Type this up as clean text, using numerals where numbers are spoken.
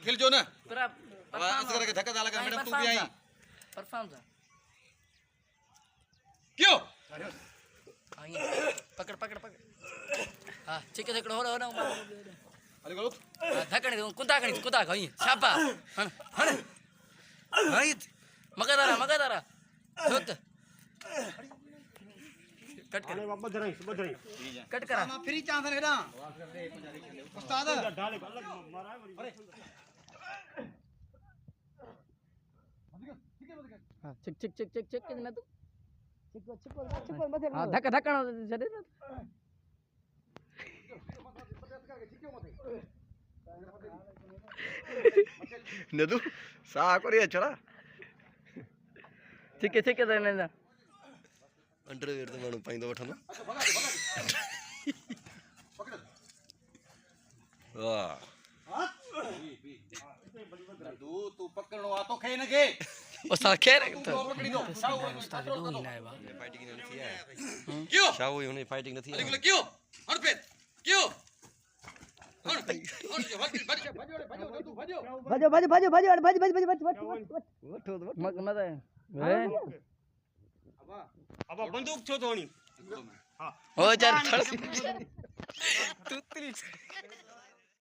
खेल जो ना पूरा आज करके धक्का डाला कर मैडम तू भी आई परफॉर्म था क्यों आइए पकड़ पकड़ पकड़ हां ठीक है देखो हो ना अरे गलो धकने कुंता गई शाबा हण हण हाय मगदारा होत कट कर कट करा फ्री चांस है ना उस्ताद हां चिक ना तू चिक मत हां धक्का जदे ना नदू सा करिए चला ठीक है ना अंडरवेयर तो मानो पाइंदो वठनो वाह तू पकड़नो आ तो खे न के उस्ताद खैर तू पकड़ी दो उस्ताद दो ही ना है बा फाइटिंग नहीं है क्यों शाओ ही उन्हें फाइटिंग नहीं अरे है क्यों हट पे क्यों अब बंदूक छो धोनी हो चल